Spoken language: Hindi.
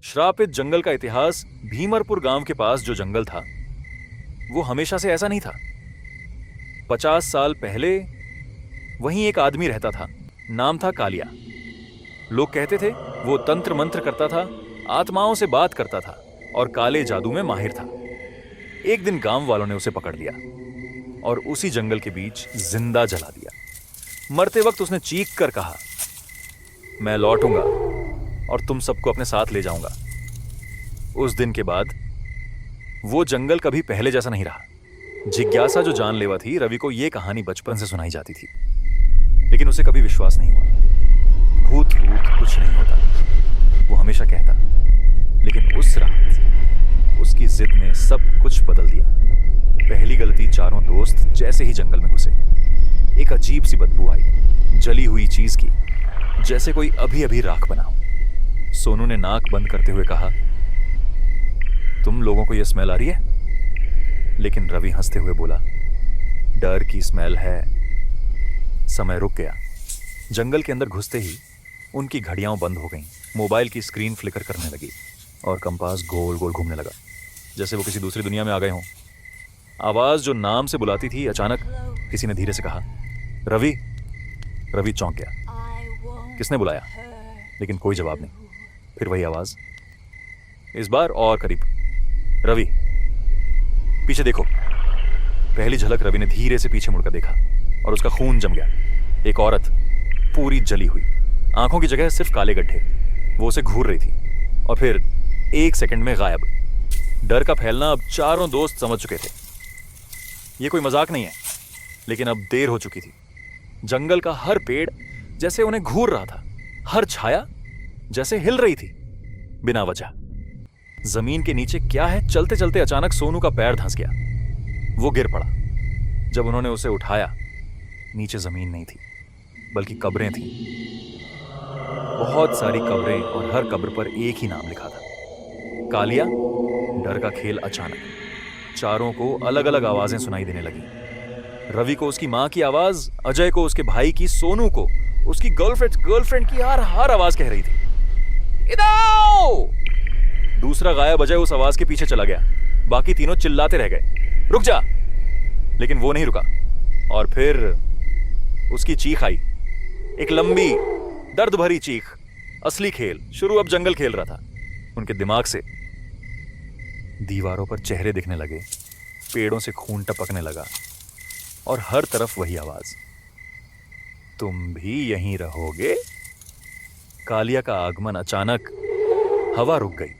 श्रापित जंगल का इतिहास। भीमरपुर गांव के पास जो जंगल था वो हमेशा से ऐसा नहीं था। 50 साल पहले वहीं एक आदमी रहता था, नाम था कालिया। लोग कहते थे वो तंत्र मंत्र करता था, आत्माओं से बात करता था और काले जादू में माहिर था। एक दिन गांव वालों ने उसे पकड़ लिया और उसी जंगल के बीच जिंदा जला दिया। मरते वक्त उसने चीख कर कहा, मैं लौटूंगा और तुम सबको अपने साथ ले जाऊंगा। उस दिन के बाद वो जंगल कभी पहले जैसा नहीं रहा। जिज्ञासा जो जानलेवा थी, रवि को यह कहानी बचपन से सुनाई जाती थी, लेकिन उसे कभी विश्वास नहीं हुआ। भूत भूत कुछ नहीं होता, वो हमेशा कहता। लेकिन उस रात उसकी जिद ने सब कुछ बदल दिया। पहली गलती, चारों दोस्त जैसे ही जंगल में घुसे, एक अजीब सी बदबू आई, जली हुई चीज की, जैसे कोई अभी अभी राख बना हो। सोनू ने नाक बंद करते हुए कहा, तुम लोगों को यह स्मेल आ रही है? लेकिन रवि हंसते हुए बोला, डर की स्मेल है। समय रुक गया। जंगल के अंदर घुसते ही उनकी घड़ियां बंद हो गईं, मोबाइल की स्क्रीन फ्लिकर करने लगी और कंपास गोल गोल घूमने लगा, जैसे वो किसी दूसरी दुनिया में आ गए हों। आवाज जो नाम से बुलाती थी, अचानक किसी ने धीरे से कहा, रवि। रवि चौंक गया। किसने बुलाया? लेकिन कोई जवाब नहीं। फिर वही आवाज, इस बार और करीब, रवि पीछे देखो। पहली झलक रवि ने धीरे से पीछे मुड़कर देखा और उसका खून जम गया। एक औरत, पूरी जली हुई, आंखों की जगह सिर्फ काले गड्ढे। वो उसे घूर रही थी और फिर 1 सेकंड में गायब। डर का फैलना अब चारों दोस्त समझ चुके थे। ये कोई मजाक नहीं है, लेकिन अब देर हो चुकी थी। जंगल का हर पेड़ जैसे उन्हें घूर रहा था, हर छाया जैसे हिल रही थी बिना वजह। जमीन के नीचे क्या है? चलते चलते अचानक सोनू का पैर धंस गया। वो गिर पड़ा। जब उन्होंने उसे उठाया, नीचे जमीन नहीं थी, बल्कि कब्रें थीं। बहुत सारी कब्रें और हर कब्र पर एक ही नाम लिखा था, कालिया। डर का खेल अचानक। चारों को अलग अलग आवाजें सुनाई देने लगी। रवि को उसकी मां की आवाज, अजय को उसके भाई की, सोनू को उसकी गर्लफ्रेंड की हर आवाज कह रही थी, इधर। दूसरा गायब अजय उस आवाज के पीछे चला गया। बाकी तीनों चिल्लाते रह गए, रुक जा। लेकिन वो नहीं रुका। और फिर उसकी चीख आई, एक लंबी दर्द भरी चीख। असली खेल शुरू अब जंगल खेल रहा था। उनके दिमाग से दीवारों पर चेहरे दिखने लगे, पेड़ों से खून टपकने लगा और हर तरफ वही आवाज, तुम भी यहीं रहोगे? कालिया का आगमन। अचानक हवा रुक गई।